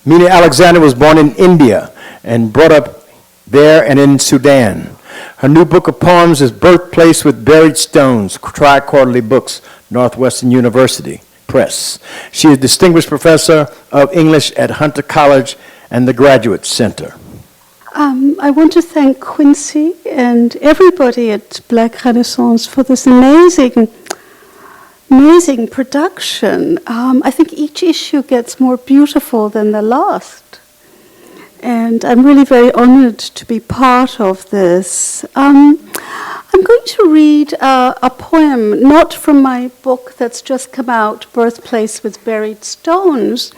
Meena Alexander was born in India and brought up there and in Sudan. Her new book of poems is Birthplace with Buried Stones, Tri-Quarterly Books, Northwestern University Press. She is Distinguished Professor of English at Hunter College and the Graduate Center. I want to thank Quincy and everybody at Black Renaissance for this amazing production. I think each issue gets more beautiful than the last. And I'm really very honored to be part of this. I'm going to read a poem, not from my book that's just come out, Birthplace with Buried Stones,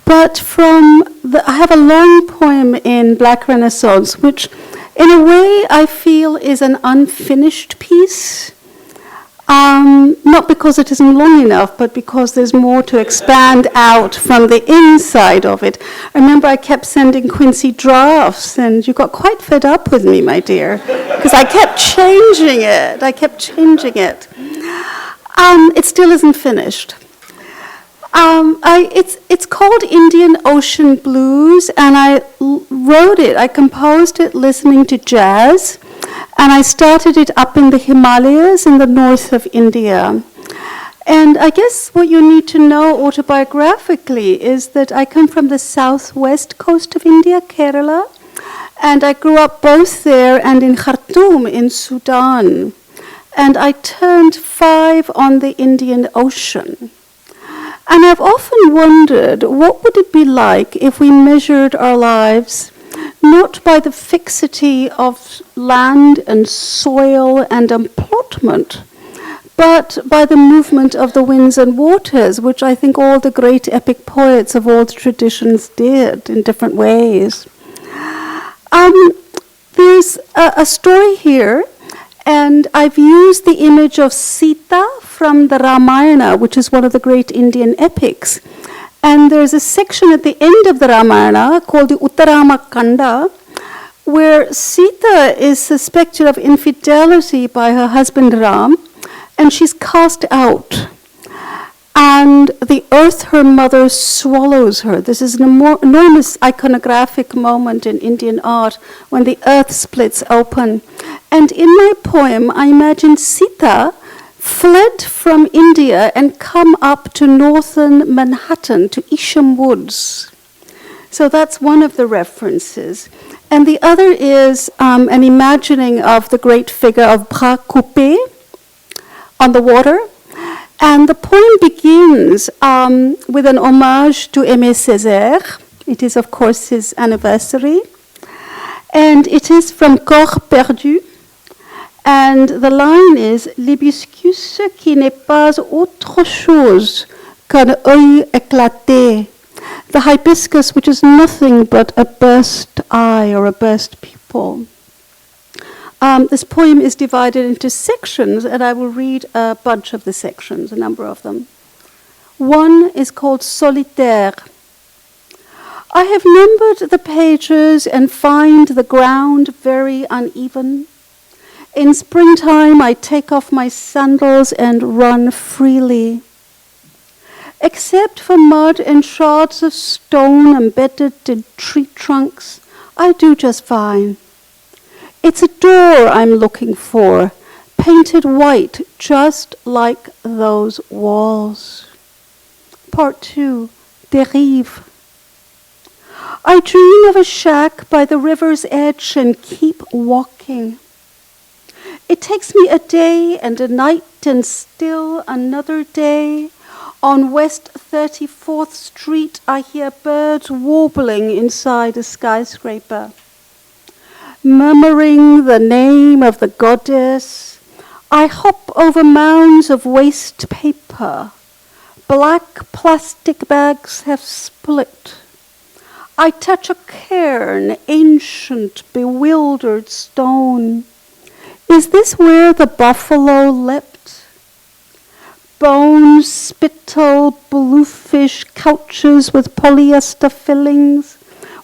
but I have a long poem in Black Renaissance, which in a way I feel is an unfinished piece. Not because it isn't long enough, but because there's more to expand out from the inside of it. I remember I kept sending Quincy drafts, and you got quite fed up with me, my dear, because I kept changing it. It still isn't finished. It's called Indian Ocean Blues, and I composed it listening to jazz. And I started it up in the Himalayas in the north of India. And I guess what you need to know autobiographically is that I come from the southwest coast of India, Kerala, and I grew up both there and in Khartoum in Sudan. And I turned 5 on the Indian Ocean. And I've often wondered, what would it be like if we measured our lives not by the fixity of land and soil and emplotment, but by the movement of the winds and waters, which I think all the great epic poets of all the traditions did in different ways. There's a story here, and I've used the image of Sita from the Ramayana, which is one of the great Indian epics. And there's a section at the end of the Ramayana called the Uttarama Kanda, where Sita is suspected of infidelity by her husband Ram, and she's cast out. And the earth, her mother, swallows her. This is an enormous iconographic moment in Indian art when the earth splits open. And in my poem, I imagine Sita fled from India and come up to northern Manhattan, to Isham Woods. So that's one of the references. And the other is an imagining of the great figure of Bras Coupé on the water. And the poem begins with an homage to Aimé Césaire. It is, of course, his anniversary. And it is from Corps Perdu. And the line is l'hibiscus qui n'est pas autre chose qu'un œil éclaté. The hibiscus, which is nothing but a burst eye or a burst pupil. This poem is divided into sections, and I will read a bunch of the sections, a number of them. One is called Solitaire. I have numbered the pages and find the ground very uneven. In springtime, I take off my sandals and run freely. Except for mud and shards of stone embedded in tree trunks, I do just fine. It's a door I'm looking for, painted white just like those walls. Part 2, Dérive. I dream of a shack by the river's edge and keep walking. It takes me a day and a night and still another day. On West 34th Street, I hear birds warbling inside a skyscraper. Murmuring the name of the goddess, I hop over mounds of waste paper. Black plastic bags have split. I touch a cairn, ancient, bewildered stone. Is this where the buffalo leapt? Bones, spittle, bluefish, couches with polyester fillings,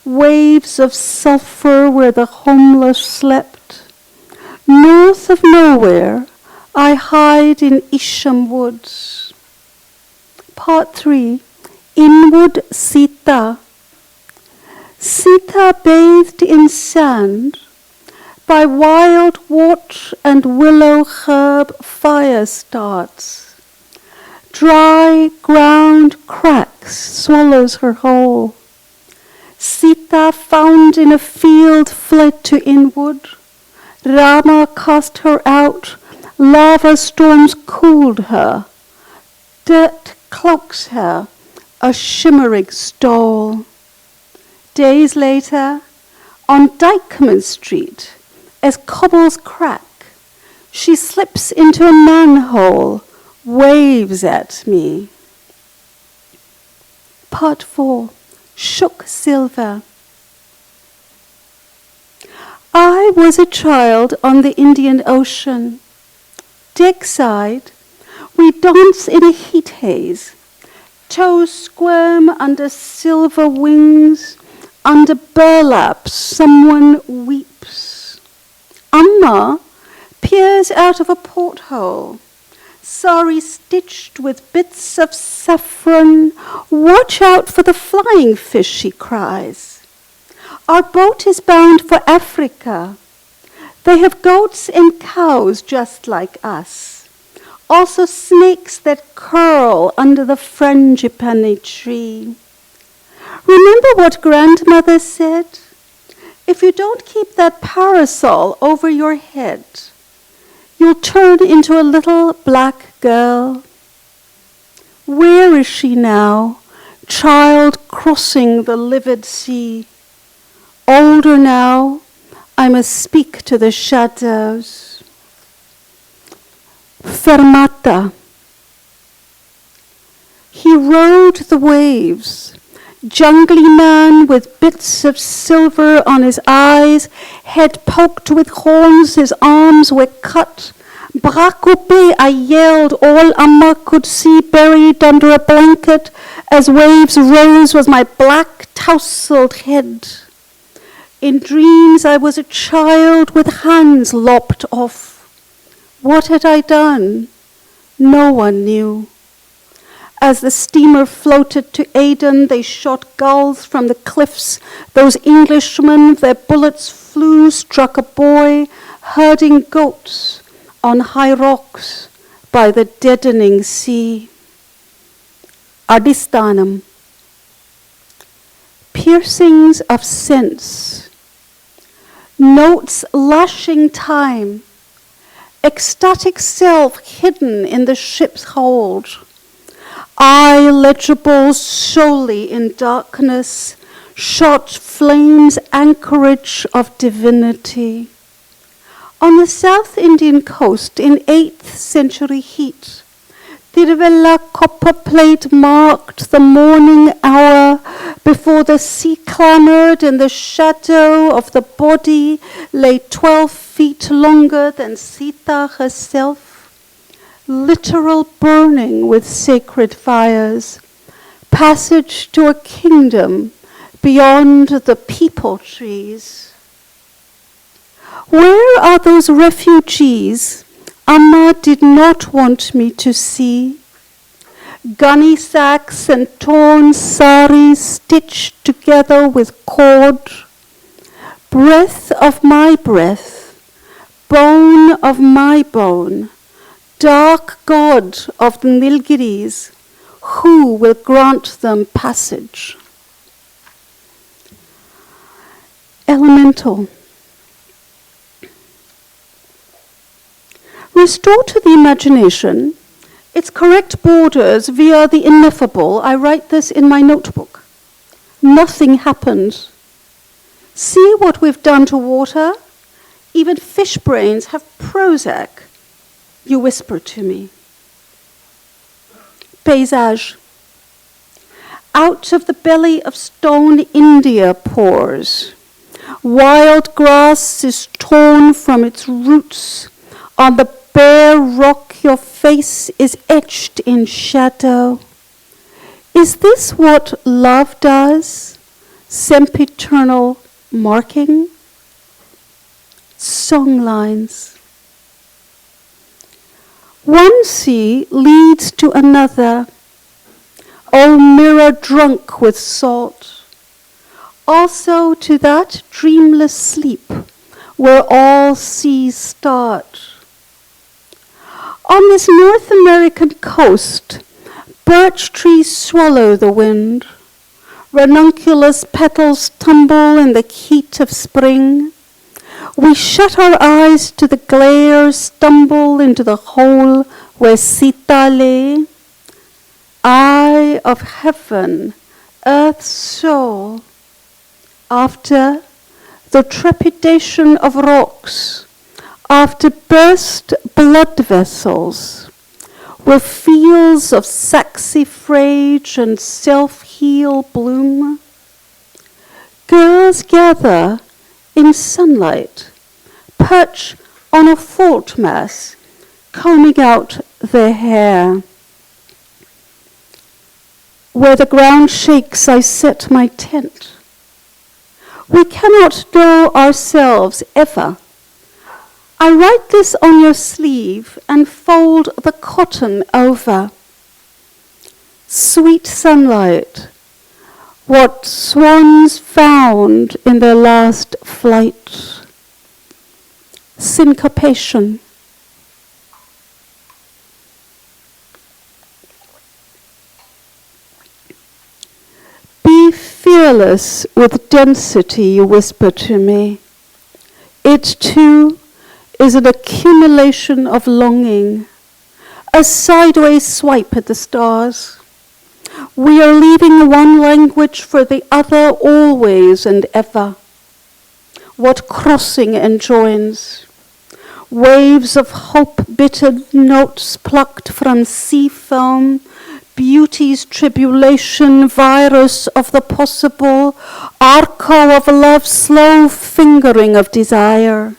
waves of sulfur where the homeless slept. North of nowhere, I hide in Isham Woods. Part 3, Inwood Sita. Sita bathed in sand, by wild wort and willow herb fire starts. Dry ground cracks, swallows her whole. Sita found in a field fled to inwood. Rama cast her out, lava storms cooled her. Dirt cloaks her, a shimmering stole. Days later, on Dykeman Street, as cobbles crack, she slips into a manhole, waves at me. Part 4. Shook Silver. I was a child on the Indian Ocean. Deckside, we dance in a heat haze. Toes squirm under silver wings. Under burlaps, someone weeps. Amma peers out of a porthole. Sari stitched with bits of saffron. Watch out for the flying fish, she cries. Our boat is bound for Africa. They have goats and cows just like us. Also snakes that curl under the frangipani tree. Remember what grandmother said? If you don't keep that parasol over your head, you'll turn into a little black girl. Where is she now, child crossing the livid sea? Older now, I must speak to the shadows. Fermata. He rode the waves. Jungly man with bits of silver on his eyes, head poked with horns, his arms were cut. Bras coupés, I yelled, all Amma could see buried under a blanket as waves rose was my black tousled head. In dreams I was a child with hands lopped off. What had I done? No one knew. As the steamer floated to Aden, they shot gulls from the cliffs. Those Englishmen, their bullets flew, struck a boy, herding goats on high rocks by the deadening sea. Adisthanam. Piercings of sense. Notes lashing time. Ecstatic self hidden in the ship's hold. I legible solely in darkness, shot flames anchorage of divinity. On the South Indian coast in 8th century heat, Tiruvella copper plate marked the morning hour before the sea clamored and the shadow of the body lay 12 feet longer than Sita herself. Literal burning with sacred fires, passage to a kingdom beyond the peepal trees. Where are those refugees Amma did not want me to see? Gunny sacks and torn saris stitched together with cord. Breath of my breath, bone of my bone, dark god of the Nilgiris, who will grant them passage? Elemental. Restore to the imagination its correct borders via the ineffable. I write this in my notebook. Nothing happened. See what we've done to water? Even fish brains have Prozac. You whisper to me. Paysage. Out of the belly of stone India pours. Wild grass is torn from its roots. On the bare rock your face is etched in shadow. Is this what love does? Sempiternal marking? Songlines. One sea leads to another, O mirror drunk with salt. also to that dreamless sleep where all seas start. On this North American coast, birch trees swallow the wind. Ranunculus petals tumble in the heat of spring. We shut our eyes to the glare, stumble into the hole where Sita lay. Eye of heaven, earth's soul. After the trepidation of rocks, after burst blood vessels, with fields of saxifrage and self-heal bloom, girls gather in sunlight, perch on a fault mass, combing out their hair. Where the ground shakes, I set my tent. We cannot know ourselves ever. I write this on your sleeve and fold the cotton over. Sweet sunlight, what swans found in their last flight. Syncopation. Be fearless with density, you whisper to me. It too is an accumulation of longing, a sideways swipe at the stars. We are leaving one language for the other always and ever. What crossing enjoins? Waves of hope-bittered notes plucked from sea foam, beauty's tribulation, virus of the possible, arco of love, slow fingering of desire.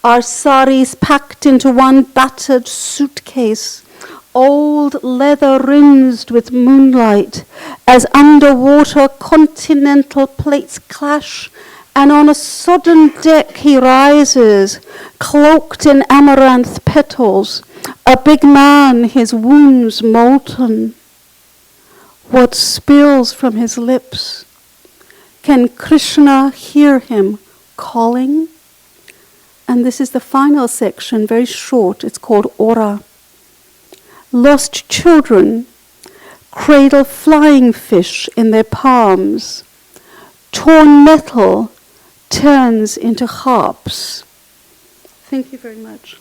Our saris packed into one battered suitcase, old leather rinsed with moonlight, as underwater continental plates clash, and on a sodden deck he rises, cloaked in amaranth petals, a big man, his wounds molten. What spills from his lips? Can Krishna hear him calling? And this is the final section, very short. It's called Ora. Lost children cradle flying fish in their palms. Torn metal turns into harps. Thank you very much.